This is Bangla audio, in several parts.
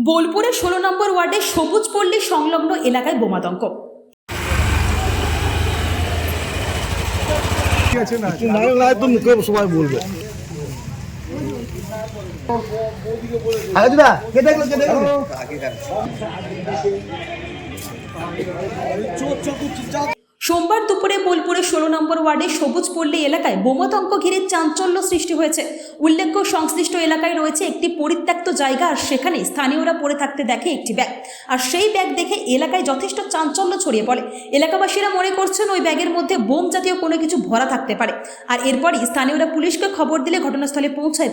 বোলপুরের 16 নম্বর ওয়ার্ডে সবুজ পল্লী সংলগ্ন এলাকায় বোমাতঙ্ক। সবাই বলবে সোমবার দুপুরে বোলপুরের 16 নম্বর ওয়ার্ডে সবুজ পল্লী এলাকায় বোমাতঙ্ক ঘিরে চাঞ্চল্য সৃষ্টি হয়েছে। উল্লেখ্য, সংশ্লিষ্ট এলাকায় রয়েছে একটি পরিত্যক্ত জায়গা, আর সেখানে স্থানীয়রা পড়ে থাকতে দেখে একটি ব্যাগ, আর সেই ব্যাগ দেখে এলাকায় যথেষ্ট চাঞ্চল্য ছড়িয়ে পড়ে। এলাকাবাসীরা মনে করছেন ওই ব্যাগের মধ্যে বোম জাতীয় কোনো কিছু ভরা থাকতে পারে। আর এরপরই স্থানীয়রা পুলিশকে খবর দিলে ঘটনাস্থলে পৌঁছায়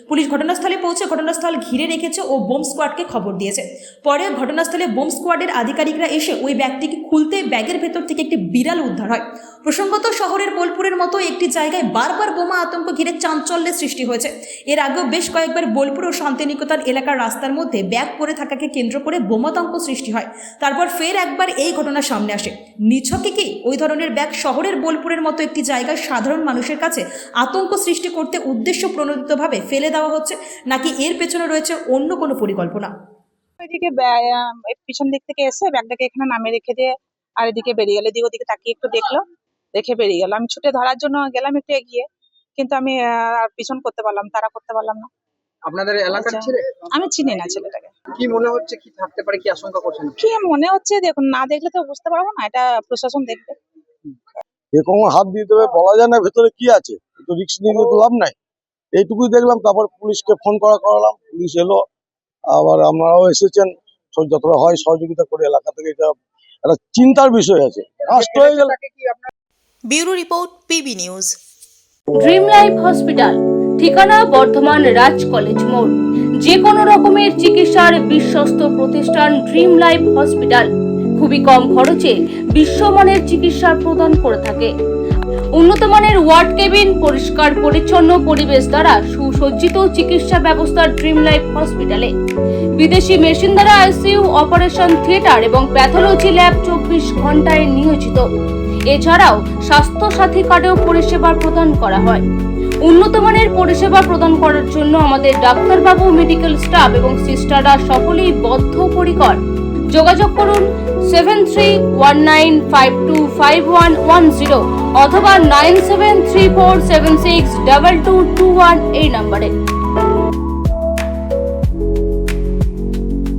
পুলিশ ঘটনাস্থলে পৌঁছে ঘটনাস্থল ঘিরে রেখেছে ও বোম স্কোয়াডকে খবর দিয়েছে। পরে ঘটনাস্থলে বোম স্কোয়াডের আধিকারিকরা এসে ওই ব্যাগটিকে খুলতে ব্যাগের ভেতর থেকে একটি বিড়াল উদ্ধার হয়। প্রসঙ্গত, শহরের বোলপুরের মতো একটি জায়গায় বারবার বোমা আতঙ্ক ঘিরে চাঞ্চল্যের সৃষ্টি হয়েছে। এর আগেও বেশ কয়েকবার বোলপুর ও শান্তিনিকেতন এলাকার রাস্তার মধ্যে ব্যাগ পড়ে থাকাকে কেন্দ্র করে বোমাতঙ্ক সৃষ্টি হয়। তারপর ফের একবার এই ঘটনা সামনে আসে। নিছকে কি ওই ধরনের ব্যাগ শহরের বোলপুরের মতো একটি জায়গায় সাধারণ মানুষের কাছে আতঙ্ক সৃষ্টি করতে উদ্দেশ্য প্রণোদিতভাবে ফেলে দেওয়া হচ্ছে, নাকি এর পেছনে রয়েছে অন্য কোনো পরিকল্পনা? এদিকে পিছন দিক থেকে এসে ব্যাগটাকে এখানে নামিয়ে রেখে দিয়ে আর এদিকে বেরিয়ে গেল। এদিকে ওদিকে তাকিয়ে একটু দেখলো, দেখে বেরিয়ে গেল। আমি ছুটে ধরার জন্য গেলাম একটু এগিয়ে, কিন্তু আমি পিছন করতে পারলাম, তারা করতে পারলাম না। আপনাদের এলাকার ছেলে? আমি চিনি না ছেলেটাকে। কি মনে হচ্ছে, কি থাকতে পারে, কি আশঙ্কা করছেন? কি মনে হচ্ছে দেখুন, না দেখলে তো বুঝতে পারবো না, এটা প্রশাসন দেখবে। এরকম হাত দিয়ে দেবে বলা যায় না ভেতরে কি আছে, একটু রিস্ক নিয়ে তো লাভ নাই। এইটুকুই দেখলাম, তারপর পুলিশকে ফোন করালাম, পুলিশ এলো, আবার আপনারাও এসেছেন, যতটা হয় সহযোগিতা করে। এলাকা থেকে এটা একটা চিন্তার বিষয় আছে, নষ্ট হয়ে গেল। Bureau report, PB news. Dream life hospital, ঠিকানা বর্ধমান রাজ কলেজ মোড়। যে কোনো রকমের চিকিৎসার বিশ্বস্ত প্রতিষ্ঠান ড্রিম লাইফ হসপিটাল খুবই কম খরচে বিশ্বমানের চিকিৎসা প্রদান করে থাকে। উন্নত মানের ওয়ার্ড কেবিন, পরিষ্কার পরিচ্ছন্ন পরিবেশ দ্বারা সুসজ্জিত চিকিৎসা ব্যবস্থা ড্রিম লাইফ হসপিটালে। বিদেশি মেশিন দ্বারা আইসিইউ, অপারেশন থিয়েটার এবং প্যাথোলজি ল্যাব 24 ঘন্টায় নিয়োজিত। এছাড়াও স্বাস্থ্য সাথী কার্ডেও পরিষেবা প্রদান করা হয়। উন্নত মানের পরিষেবা প্রদান করার জন্য আমাদের ডাক্তারবাবু, মেডিকেল স্টাফ এবং সিস্টাররা সকলেই বদ্ধপরিকর। যোগাযোগ করুন 7319525110 অথবা 9734762221 এই নম্বরে।